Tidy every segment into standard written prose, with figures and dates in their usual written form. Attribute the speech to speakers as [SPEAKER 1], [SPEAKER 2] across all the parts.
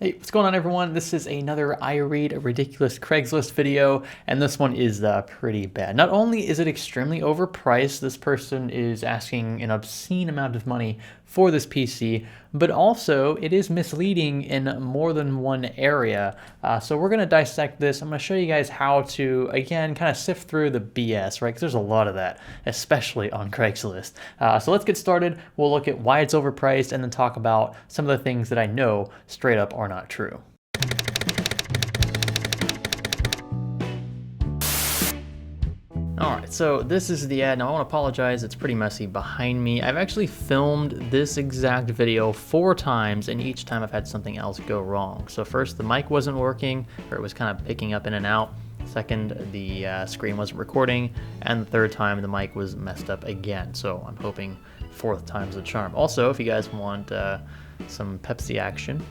[SPEAKER 1] Hey, what's going on everyone? This is another I Read a Ridiculous Craigslist video, and this one is pretty bad. Not only is it extremely overpriced, this person is asking an obscene amount of money for this PC, but also it is misleading in more than one area. So we're going to dissect this. I'm going to show you guys how to, again, kind of sift through the BS, right? Because there's a lot of that, especially on Craigslist. So let's get started. We'll look at why it's overpriced and then talk about some of the things that I know straight up are not true. Alright, so this is the ad. Now I want to apologize, it's pretty messy behind me. I've actually filmed this exact video 4 times, and each time I've had something else go wrong. So first, the mic wasn't working, or it was kind of picking up in and out. Second, the screen wasn't recording. And the third time, the mic was messed up again. So I'm hoping 4th time's the charm. Also, if you guys want some Pepsi action,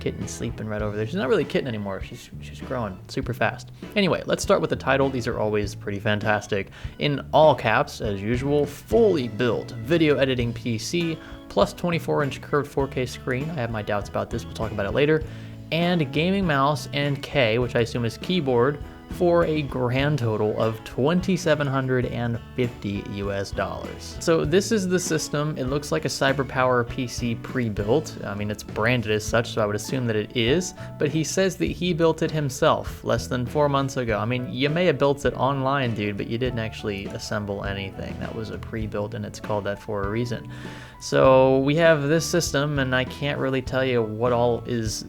[SPEAKER 1] Kitten sleeping right over there. She's not really a kitten anymore. She's growing super fast. Anyway, let's start with the title. These are always pretty fantastic. In all caps, as usual, fully built video editing PC, plus 24-inch curved 4K screen. I have my doubts about this. We'll talk about it later. And gaming mouse and K, which I assume is keyboard, for a grand total of $2,750 US. So this is the system. It looks like a CyberPower PC pre-built. I mean, it's branded as such, so I would assume that it is, but he says that he built it himself less than 4 months ago. I mean, you may have built it online, dude, but you didn't actually assemble anything. That was a pre-built, and it's called that for a reason. So we have this system, and I can't really tell you what all is,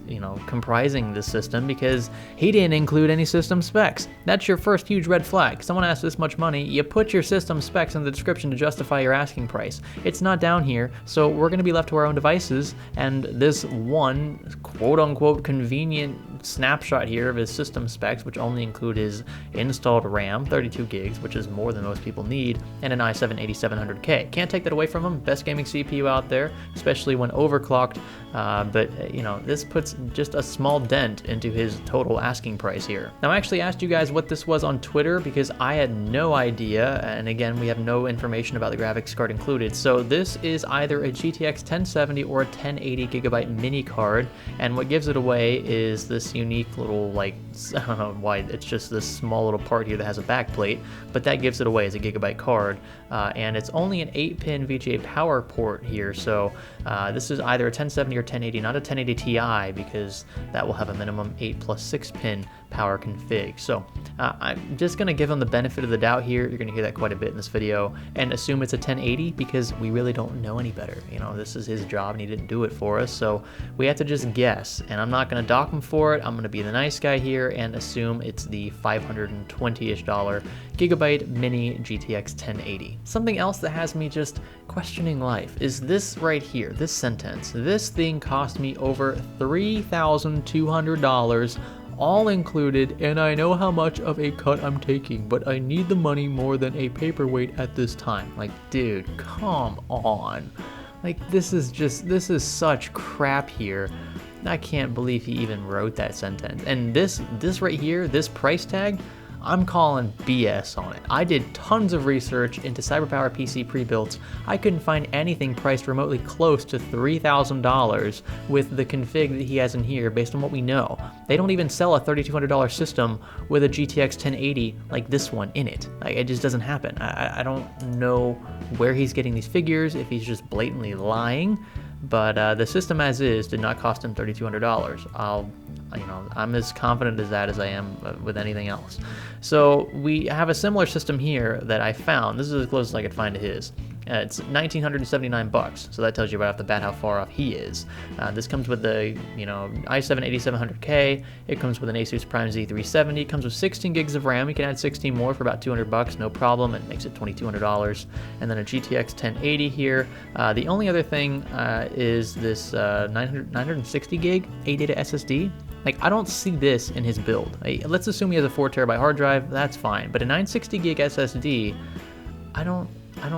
[SPEAKER 1] comprising this system because he didn't include any system specs. That's your first huge red flag. Someone asks this much money, you put your system specs in the description to justify your asking price. It's not down here, so we're going to be left to our own devices, and this one quote-unquote convenient snapshot here of his system specs, which only include his installed RAM, 32 gigs, which is more than most people need, and an i7-8700K. Can't take that away from him. Best gaming CPU out there, especially when overclocked, but this puts just a small dent into his total asking price here. Now, I actually asked you guys what this was on Twitter because I had no idea, and again, we have no information about the graphics card included. So this is either a GTX 1070 or a 1080 gigabyte mini card, and what gives it away is this unique little, I don't know why, it's just this small little part here that has a back plate, but that gives it away as a gigabyte card, and it's only an 8-pin VGA power port here, so this is either a 1070 or 1080, not a 1080 Ti, because that will have a minimum 8 plus 6-pin power config. So I'm just going to give him the benefit of the doubt here. You're going to hear that quite a bit in this video, and assume it's a 1080 because we really don't know any better. This is his job and he didn't do it for us, so we have to just guess, and I'm not going to dock him for it. I'm going to be the nice guy here and assume it's the $520-ish gigabyte mini GTX 1080. Something else that has me just questioning life is this right here, this sentence. This thing cost me over $3,200 all included, and I know how much of a cut I'm taking, but I need the money more than a paperweight at this time. Like, dude, come on. Like, this is such crap here. I can't believe he even wrote that sentence. And this right here, this price tag, I'm calling BS on it. I did tons of research into CyberPower PC pre-builts. I couldn't find anything priced remotely close to $3,000 with the config that he has in here based on what we know. They don't even sell a $3,200 system with a GTX 1080 like this one in it. Like, it just doesn't happen. I don't know where he's getting these figures, if he's just blatantly lying, but the system as is did not cost him $3,200. I'm as confident as that as I am with anything else. So we have a similar system here that I found. This is as close as I could find to his. It's $1,979, so that tells you right off the bat how far off he is. This comes with the i7-8700K. It comes with an Asus Prime Z370. It comes with 16 gigs of RAM. You can add 16 more for about $200, no problem. It makes it $2,200. And then a GTX 1080 here. The only other thing is this 960 gig 8 data SSD. Like, I don't see this in his build. Let's assume he has a 4 terabyte hard drive. That's fine. But a 960 gig SSD, I don't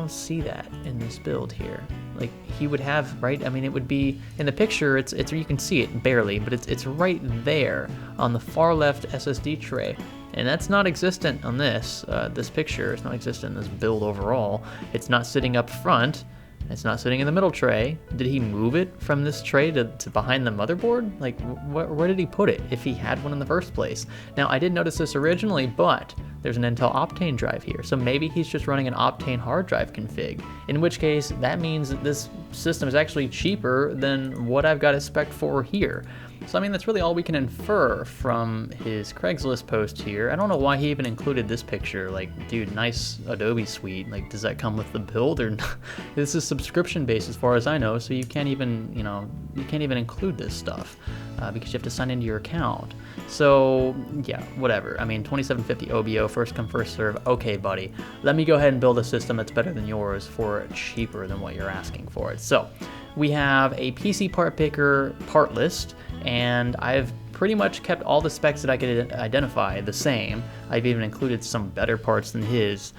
[SPEAKER 1] see that in this build here. Like, he would have, right? I mean, it would be in the picture. It's you can see it barely, but it's right there on the far left SSD tray, and that's not existent on this picture. It's not existent in this build overall. It's not sitting up front. It's not sitting in the middle tray. Did he move it from this tray to behind the motherboard? Like, where did he put it if he had one in the first place? Now, I did notice this originally, but there's an Intel Optane drive here, so maybe he's just running an Optane hard drive config, in which case that means that this system is actually cheaper than what I've got it spec'd for here. So I mean, that's really all we can infer from his Craigslist post here. I don't know why he even included this picture. Like, dude, nice Adobe suite. Like, does that come with the build or not? This is subscription based as far as I know, so you can't even, you can't even include this stuff because you have to sign into your account. So yeah, whatever. I mean, 2750 OBO, first come, first serve. Okay, buddy, let me go ahead and build a system that's better than yours for cheaper than what you're asking for it. So we have a PC part picker part list, and I've pretty much kept all the specs that I could identify the same. I've even included some better parts than his,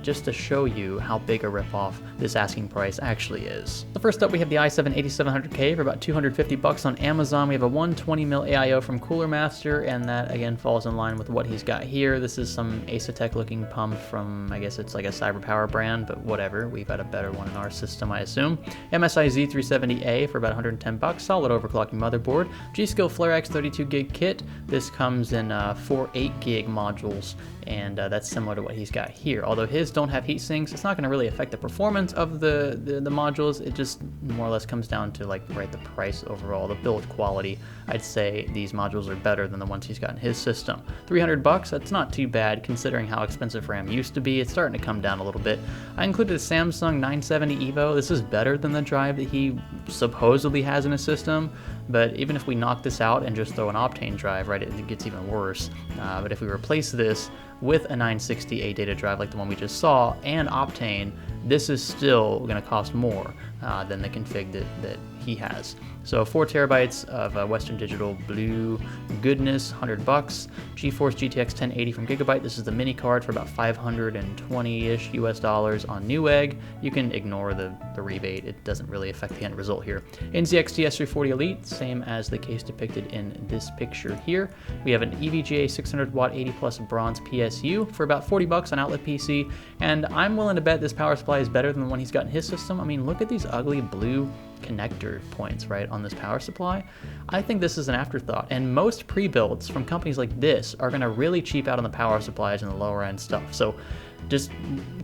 [SPEAKER 1] just to show you how big a ripoff this asking price actually is. So first up, we have the i7-8700K for about $250 on Amazon. We have a 120mm AIO from Cooler Master, and that again falls in line with what he's got here. This is some Asetek looking pump from, I guess it's like a CyberPower brand, but whatever. We've got a better one in our system, I assume. MSI Z370A for about $110, solid overclocking motherboard. G-Skill FlareX 32GB kit. This comes in 4 8GB modules, and that's similar to what he's got here. Although his don't have heat sinks, it's not going to really affect the performance of the modules. It just more or less comes down to like the price overall, the build quality. I'd say these modules are better than the ones he's got in his system. $300, that's not too bad considering how expensive RAM used to be. It's starting to come down a little bit. I included a Samsung 970 EVO. This is better than the drive that he supposedly has in his system, but even if we knock this out and just throw an Optane drive, right, it gets even worse. But if we replace this with a 960 data drive like the one we just saw and Optane, this is still going to cost more than the config that he has. So 4 terabytes of Western Digital blue goodness, $100. GeForce GTX 1080 from Gigabyte. This is the mini card for about 520-ish US dollars on Newegg. You can ignore the rebate. It doesn't really affect the end result here. NZXT S340 Elite, same as the case depicted in this picture here. We have an EVGA 600 watt 80 plus bronze PSU for about $40 on Outlet PC, and I'm willing to bet this power supply is better than the one he's got in his system. I mean, look at these ugly blue connector points right on this power supply. I think this is an afterthought, and most pre-builds from companies like this are going to really cheap out on the power supplies and the lower end stuff. So just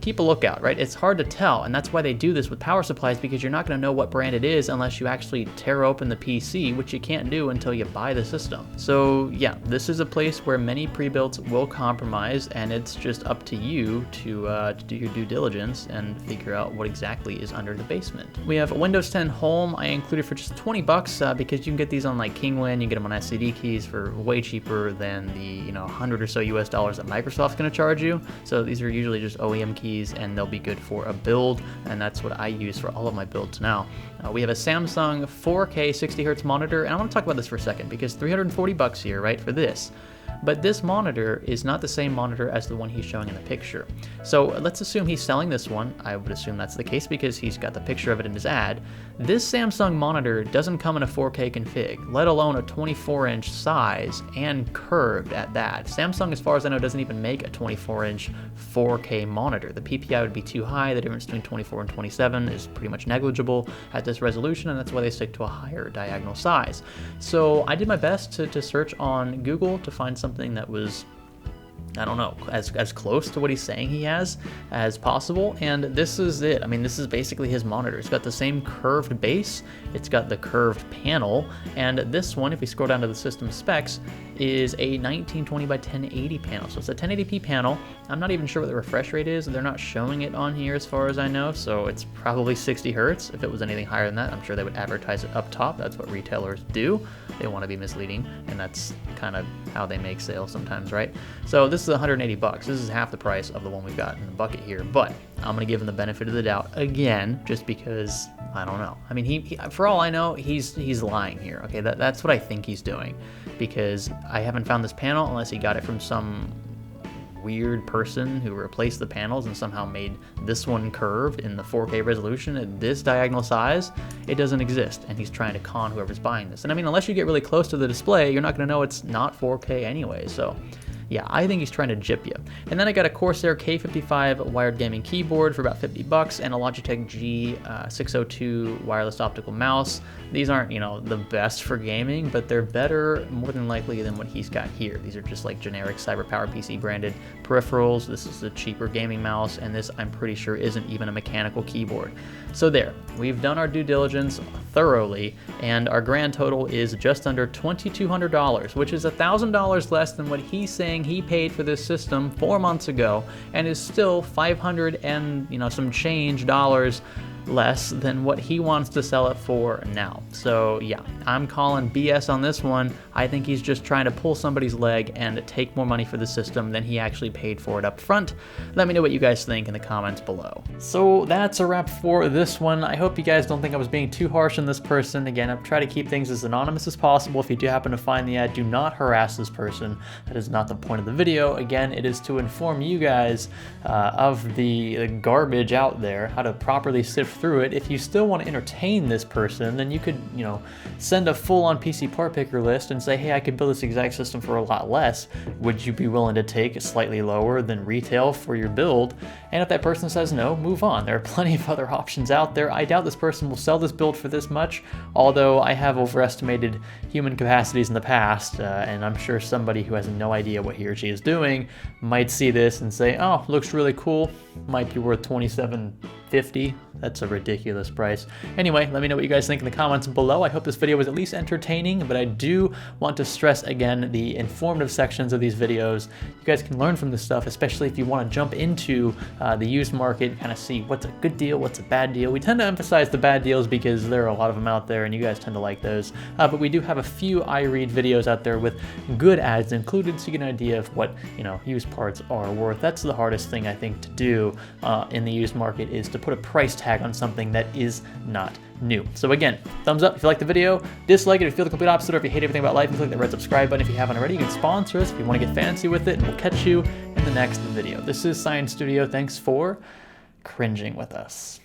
[SPEAKER 1] keep a lookout, right? It's hard to tell, and that's why they do this with power supplies, because you're not going to know what brand it is unless you actually tear open the PC, which you can't do until you buy the system. So yeah, this is a place where many pre-builds will compromise, and it's just up to you to do your due diligence and figure out what exactly is under the basement. We have a Windows 10 Home I included for just $20 because you can get these on like Kingwin. You get them on SCD keys for way cheaper than the 100 or so US dollars that Microsoft's going to charge you. So these are usually just OEM keys, and they'll be good for a build, and that's what I use for all of my builds now. We have a Samsung 4K 60Hz monitor, and I want to talk about this for a second because $340 here, right, for this. But this monitor is not the same monitor as the one he's showing in the picture. So let's assume he's selling this one. I would assume that's the case because he's got the picture of it in his ad. This Samsung monitor doesn't come in a 4K config, let alone a 24-inch size and curved at that. Samsung, as far as I know, doesn't even make a 24-inch 4K monitor. The PPI would be too high. The difference between 24 and 27 is pretty much negligible at this resolution, and that's why they stick to a higher diagonal size. So I did my best to search on Google to find something that was, I don't know, as close to what he's saying he has as possible, and this is it. I mean, this is basically his monitor. It's got the same curved base, it's got the curved panel, and this one, if we scroll down to the system specs, is a 1920 by 1080 panel. So it's a 1080p panel. I'm not even sure what the refresh rate is. They're not showing it on here as far as I know, so it's probably 60 hertz. If it was anything higher than that, I'm sure they would advertise it up top. That's what retailers do. They want to be misleading, and that's kind of how they make sales sometimes, right? So this is $180. This is half the price of the one we've got in the bucket here, but I'm going to give him the benefit of the doubt again, just because I don't know. I mean, he for all I know, he's lying here. Okay, that's what I think he's doing, because I haven't found this panel unless he got it from some weird person who replaced the panels and somehow made this one curved in the 4K resolution at this diagonal size. It doesn't exist, and he's trying to con whoever's buying this. And I mean, unless you get really close to the display, you're not going to know it's not 4K anyway. So yeah, I think he's trying to jip you. And then I got a Corsair K55 wired gaming keyboard for about $50 and a Logitech G602 wireless optical mouse. These aren't, you know, the best for gaming, but they're better more than likely than what he's got here. These are just like generic CyberPower PC branded peripherals. This is a cheaper gaming mouse, and this I'm pretty sure isn't even a mechanical keyboard. So there, we've done our due diligence thoroughly, and our grand total is just under $2,200, which is $1,000 less than what he's saying he paid for this system 4 months ago, and is still 500 and, you know, some change dollars less than what he wants to sell it for now. So yeah, I'm calling BS on this one. I think he's just trying to pull somebody's leg and take more money for the system than he actually paid for it up front. Let me know what you guys think in the comments below. So that's a wrap for this one. I hope you guys don't think I was being too harsh on this person. Again, I've tried to keep things as anonymous as possible. If you do happen to find the ad, do not harass this person. That is not the point of the video. Again, it is to inform you guys of the garbage out there, how to properly sift through it. If you still want to entertain this person, then you could, you know, send a full-on PC part picker list and say, hey, I could build this exact system for a lot less. Would you be willing to take slightly lower than retail for your build? And if that person says no, move on. There are plenty of other options out there. I doubt this person will sell this build for this much, although I have overestimated human capacities in the past, and I'm sure somebody who has no idea what he or she is doing might see this and say, oh, looks really cool, might be worth $27.50. That's a ridiculous price. Anyway, let me know what you guys think in the comments below. I hope this video was at least entertaining, but I do want to stress again the informative sections of these videos. You guys can learn from this stuff, especially if you want to jump into the used market, kind of see what's a good deal, what's a bad deal. We tend to emphasize the bad deals because there are a lot of them out there and you guys tend to like those. But we do have a few I read videos out there with good ads included, so you get an idea of what, you know, used parts are worth. That's the hardest thing I think to do in the used market, is to put a price tag on something that is not new. So again, thumbs up if you like the video, dislike it if you feel the complete opposite, or if you hate everything about life, and click that red subscribe button if you haven't already. You can sponsor us if you want to get fancy with it, and we'll catch you in the next video. This is Science Studio. Thanks for cringing with us.